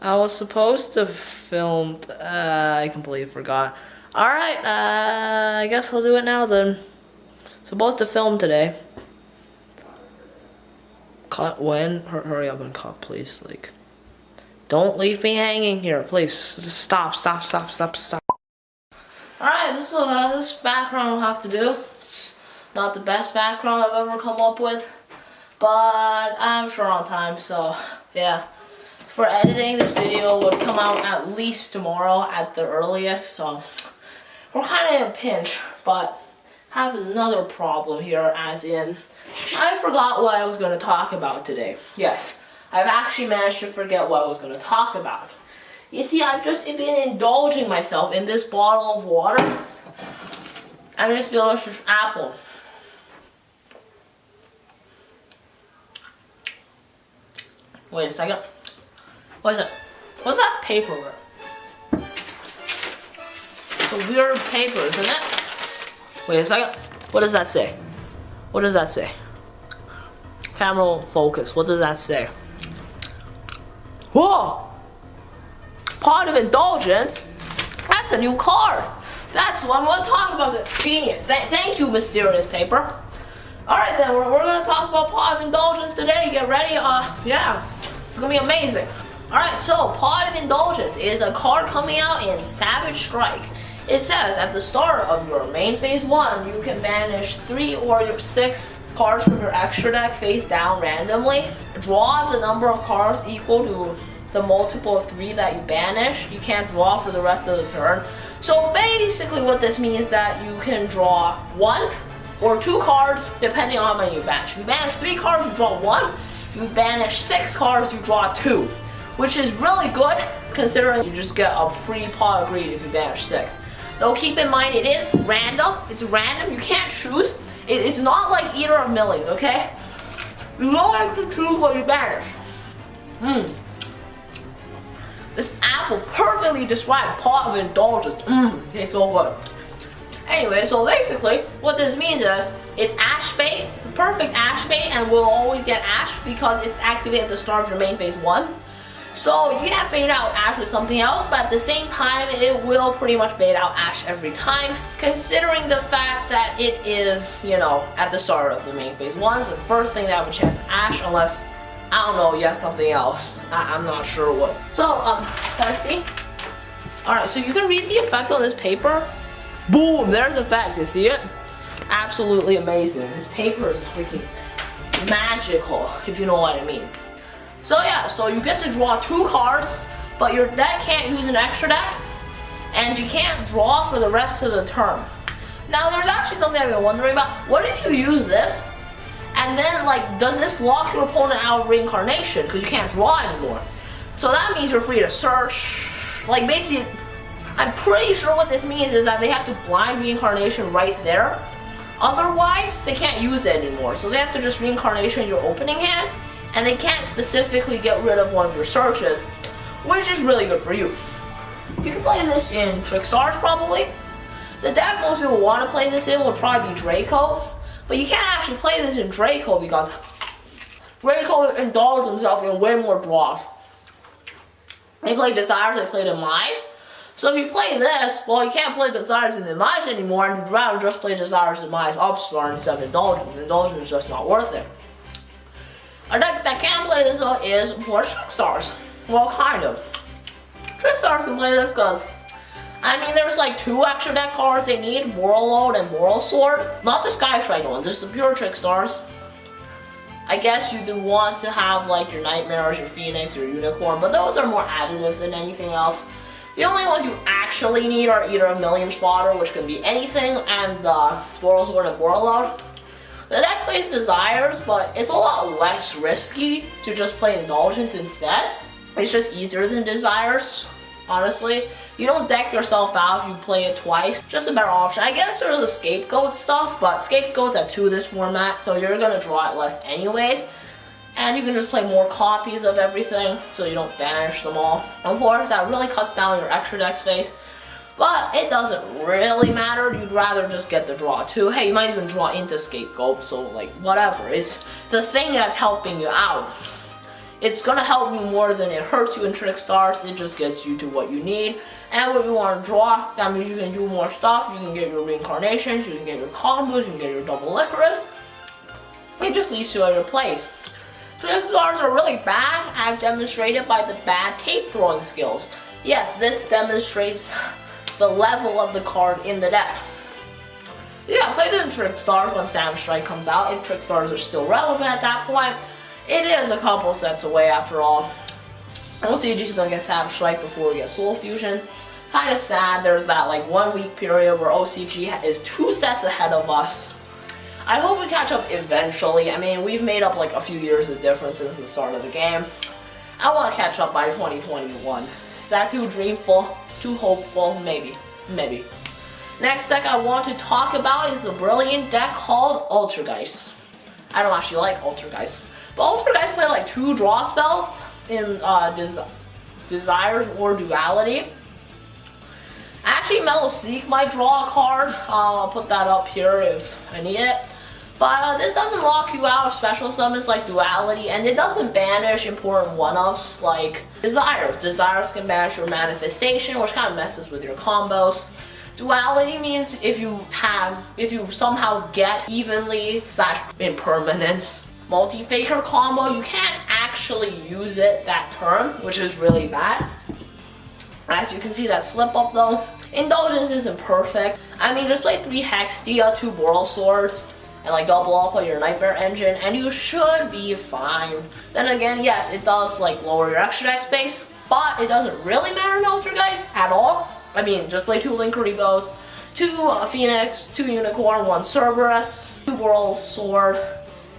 I was supposed to film. I completely forgot. Alright, I guess I'll do it now then. Supposed to film today. Cut when? Hurry up and cut, please. Like, don't leave me hanging here, please. Stop. Alright, this background I'll have to do. It's not the best background I've ever come up with, but I'm sure on time, so yeah. For editing, this video would come out at least tomorrow at the earliest, so we're kind of in a pinch, but have another problem here, as in, I forgot what I was going to talk about today. Yes, I've actually managed to forget what I was going to talk about. You see, I've just been indulging myself in this bottle of water and this delicious apple. Wait a second. What is it? What's that paper? It's a weird paper, isn't it? Wait a second. What does that say? What does that say? Camera focus. What does that say? Whoa! Part of Indulgence? That's a new card. That's what I'm going to talk about. Genius. Thank you, mysterious paper. Alright then, we're going to talk about Part of Indulgence today. Get ready. Yeah. It's going to be amazing. Alright, so Part of Indulgence is a card coming out in Savage Strike. It says at the start of your main phase 1, you can banish 3 or 6 cards from your extra deck face down randomly. Draw the number of cards equal to the multiple of 3 that you banish. You can't draw for the rest of the turn. So basically what this means is that you can draw 1 or 2 cards depending on how many you banish. If you banish 3 cards, you draw 1. If you banish 6 cards, you draw 2. Which is really good considering you just get a free pot of greed if you banish 6. Though keep in mind it is random. It's random. You can't choose. It's not like Eater of Millions, okay? You don't have to choose what you banish. This apple perfectly described Part of Indulgence. Tastes so good. Anyway, so basically what this means is it's ash bait, the perfect ash bait, and we'll always get ash because it's activated at the start of your main phase 1. So you can't bait out Ash with something else, but at the same time, it will pretty much bait out Ash every time, considering the fact that it is, you know, at the start of the main phase 1, so the first thing that would chance Ash, unless, I don't know, you have something else. I'm not sure what. So, can I see? Alright, so you can read the effect on this paper. Boom, there's effect, you see it? Absolutely amazing. This paper is freaking magical, if you know what I mean. So yeah, so you get to draw 2 cards, but your deck can't use an extra deck, and you can't draw for the rest of the turn. Now there's actually something I've been wondering about. What if you use this, and then like, does this lock your opponent out of reincarnation, because you can't draw anymore? So that means you're free to search, like basically, I'm pretty sure what this means is that they have to blind reincarnation right there. Otherwise, they can't use it anymore, so they have to just reincarnation your opening hand, and they can't specifically get rid of one of your searches, which is really good for you. You can play this in Trickstars probably. The deck most people want to play this in would probably be Draco, but you can't actually play this in Draco because Draco indulges himself in way more draws. They play Desires, they play Demise. So if you play this, well, you can't play Desires and Demise anymore, and you'd rather just play Desires, Demise, Upstart instead of Indulgence. Indulgence is just not worth it. A deck that can play this though is for Trickstars. Well, kind of. Trickstars can play this because, I mean, there's like 2 extra deck cards they need, Warlord and Moral Sword. Not the Sky Strike one, just the pure Trickstars. I guess you do want to have like your Nightmares, your Phoenix, your Unicorn, but those are more additive than anything else. The only ones you actually need are Eater of Millions fodder, which can be anything, and the Moral Sword and Warlord. The deck plays Desires, but it's a lot less risky to just play Indulgence instead. It's just easier than Desires, honestly. You don't deck yourself out if you play it twice. Just a better option. I guess there's a Scapegoat stuff, but Scapegoat's at 2 this format, so you're gonna draw it less anyways. And you can just play more copies of everything, so you don't banish them all. Of course, that really cuts down your extra deck space. But it doesn't really matter. You'd rather just get the draw too. Hey, you might even draw into Scapegoat, so like whatever. It's the thing that's helping you out It's gonna help you more than it hurts you in Trickstars. It just gets you to what you need. And when you want to draw, that means you can do more stuff. You can get your reincarnations, you can get your combos, you can get your double licorice. It just leads to other plays. Trickstars are really bad, as demonstrated by the bad tape throwing skills. Yes, this demonstrates the level of the card in the deck. Yeah, play the Trickstars when Savage Strike comes out, if Trickstars are still relevant at that point. It is a couple sets away after all. OCG is gonna get Savage Strike before we get Soul Fusion. Kind of sad, there's that like 1 week period where OCG is 2 sets ahead of us. I hope we catch up eventually. I mean, we've made up like a few years of difference since the start of the game. I want to catch up by 2021. Is that too dreamful? Too hopeful? Maybe. Maybe. Next deck I want to talk about is the brilliant deck called Altergeists. I don't actually like Altergeists. But Altergeists play like 2 draw spells in Desires or Duality. Actually, Mellow Seek might draw a card. I'll put that up here if I need it. But this doesn't lock you out of special summons like Duality, and it doesn't banish important one-offs like Desires. Desires can banish your Manifestation, which kind of messes with your combos. Duality means if you somehow get evenly / impermanence multi-faker combo, you can't actually use it that turn, which is really bad. As you can see, that slip up though. Indulgence isn't perfect. I mean, just play 3 Hextia, 2 Boral Swords, and like double up on your Nightmare Engine, and you should be fine. Then again, yes, it does like lower your extra deck space, but it doesn't really matter in Altergeists at all. I mean, just play 2 Linkaribos, 2 Phoenix, 2 Unicorn, 1 Cerberus, 2 Boral Sword,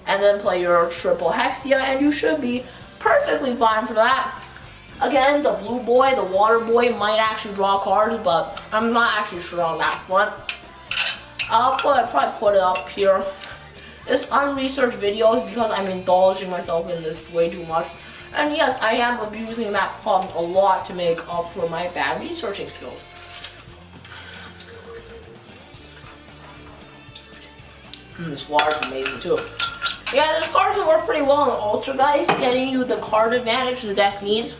and then play your triple Hextia, and you should be perfectly fine for that. Again, the blue boy, the water boy might actually draw cards, but I'm not actually sure on that front. I'll probably put it up here. This unresearched video is because I'm indulging myself in this way too much. And yes, I am abusing that problem a lot to make up for my bad researching skills. This water is amazing too. Yeah, this card can work pretty well on Altergeists, getting you the card advantage the deck needs.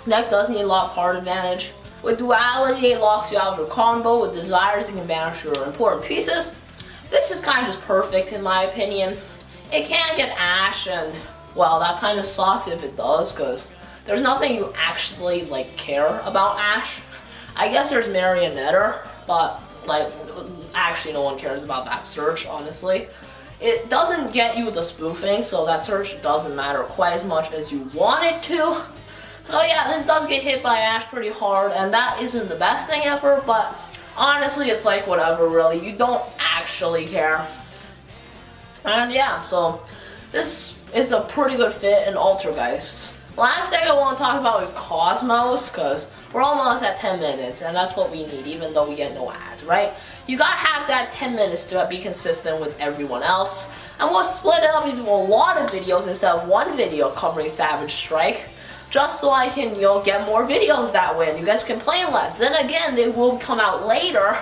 The deck does need a lot of card advantage. With Duality, it locks you out of your combo. With Desires, you can banish your important pieces. This is kind of just perfect in my opinion. It can get Ash, and well, that kind of sucks if it does, because there's nothing you actually like care about Ash. I guess there's Marionetter, but like actually no one cares about that search, honestly. It doesn't get you the spoofing, so that search doesn't matter quite as much as you want it to. So yeah, this does get hit by Ash pretty hard, and that isn't the best thing ever, but honestly, it's like whatever, really. You don't actually care. And yeah, so this is a pretty good fit in Altergeists. Last thing I want to talk about is Kozmos, because we're almost at 10 minutes, and that's what we need, even though we get no ads, right? You gotta have that 10 minutes to be consistent with everyone else. And we'll split it up into a lot of videos instead of one video covering Savage Strike, just so I can, get more videos that way, and you guys can play less. Then again, they will come out later,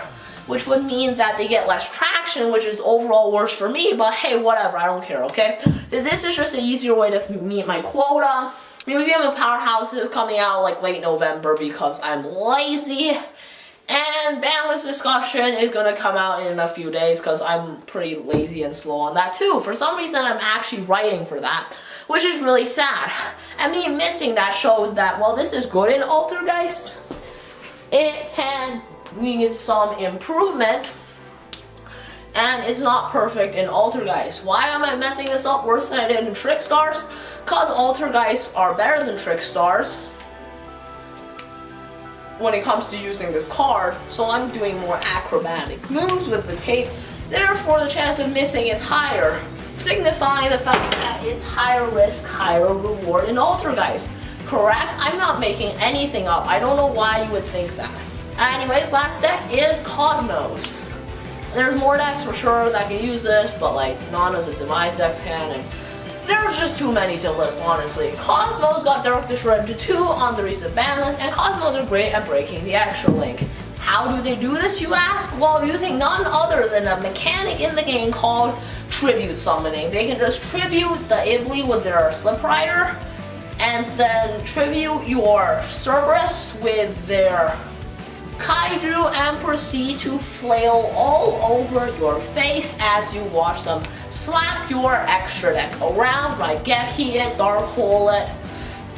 which would mean that they get less traction, which is overall worse for me, but hey, whatever, I don't care, okay? This is just an easier way to meet my quota. Museum of Powerhouse is coming out like late November because I'm lazy. And Bandless Discussion is going to come out in a few days because I'm pretty lazy and slow on that too. For some reason, I'm actually writing for that, which is really sad. And me missing that shows that, well, this is good in Altergeists. It can need some improvement, and it's not perfect in Altergeists. Why am I messing this up worse than I did in Trickstars? Because Altergeists are better than Trickstars when it comes to using this card, so I'm doing more acrobatic moves with the tape, therefore the chance of missing is higher, signifying the fact that it's higher risk, higher reward in Altergeists. Correct? I'm not making anything up. I don't know why you would think that. Anyways, last deck is Kozmos. There's more decks for sure that can use this, but like none of the demise decks can, and there's just too many to list, honestly. Kozmos got Dark Shred 2 on the recent ban list, and Kozmos are great at breaking the extra link. How do they do this, you ask? Well, using none other than a mechanic in the game called tribute summoning. They can just tribute the Ibli with their Slip Rider, and then tribute your Cerberus with their Kaiju and proceed to flail all over your face as you watch them slap your extra deck around, Raigeki it, Dark Hole it,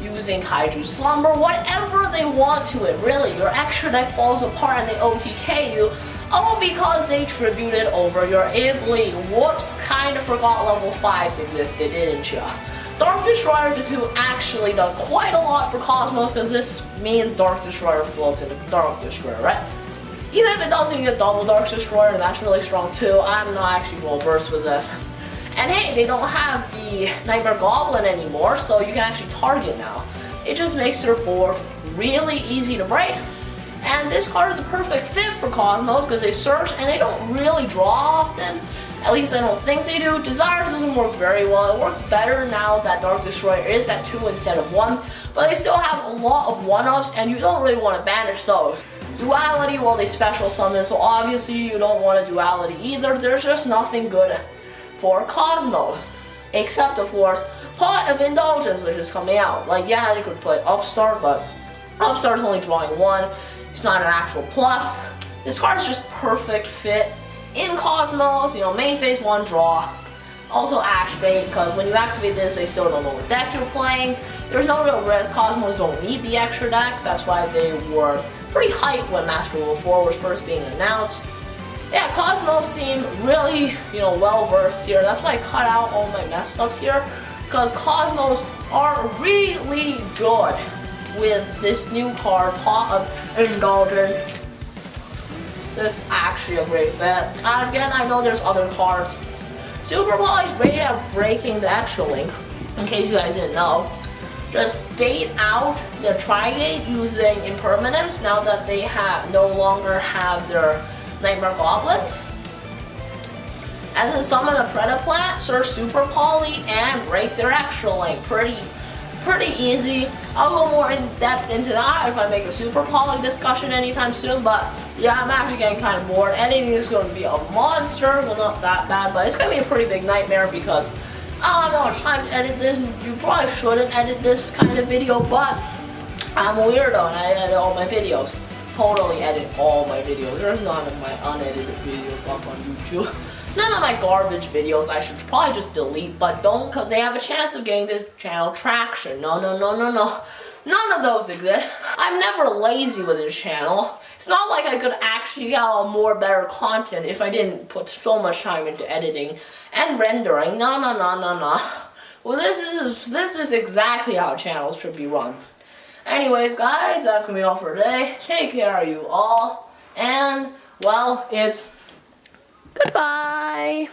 using Kaiju Slumber, whatever they want to it. Really, your extra deck falls apart and they OTK you, all because they tributed over your Ibli. Whoops, kinda forgot level 5s existed, didn't ya? Dark Destroyer 2 actually does quite a lot for Kozmos because this means Dark Destroyer floats into Dark Destroyer, right? Even if it doesn't get double Dark Destroyer, that's really strong too. I'm not actually well versed with this. And hey, they don't have the Nightmare Goblin anymore, so you can actually target now. It just makes their board really easy to break. And this card is a perfect fit for Kozmos because they search and they don't really draw often. At least I don't think they do. Desires doesn't work very well. It works better now that Dark Destroyer is at 2 instead of 1. But they still have a lot of 1-ups and you don't really want to banish those. Duality, well, they special summon, so obviously you don't want a duality either. There's just nothing good for Kozmos. Except, of course, Pot of Indulgence, which is coming out. Like, yeah, they could play Upstart, but Upstart's only drawing 1. It's not an actual plus. This card's just perfect fit in Kozmos, you know, main phase 1 draw. Also Ash Bait, because when you activate this, they still don't know what deck you're playing. There's no real risk. Kozmos don't need the extra deck. That's why they were pretty hyped when Master Rule 4 was first being announced. Yeah, Kozmos seem really, you know, well versed here. That's why I cut out all my mess ups here, because Kozmos are really good with this new card, Pot of Indulgence. This is actually a great fit. And again, I know there's other cards. Super Poly's great at breaking the extra link, in case you guys didn't know. Just bait out the Trigate using Impermanence now that they no longer have their Nightmare Goblin. And then summon a Predaplant, search Super Poly, and break their extra link. Pretty easy. I'll go more in depth into that if I make a Super Poly discussion anytime soon, but yeah, I'm actually getting kind of bored. Editing is going to be a monster. Well, not that bad, but it's going to be a pretty big nightmare because I don't know how much time to edit this. You probably shouldn't edit this kind of video, but I'm a weirdo and I edit all my videos. Totally edit all my videos. There's none of my unedited videos up on YouTube. None of my garbage videos I should probably just delete, but don't, because they have a chance of getting this channel traction. No. None of those exist. I'm never lazy with this channel. It's not like I could actually get a more better content if I didn't put so much time into editing and rendering. No. Well, this is exactly how channels should be run. Anyways, guys, that's gonna be all for today. Take care of you all, and, well, it's goodbye.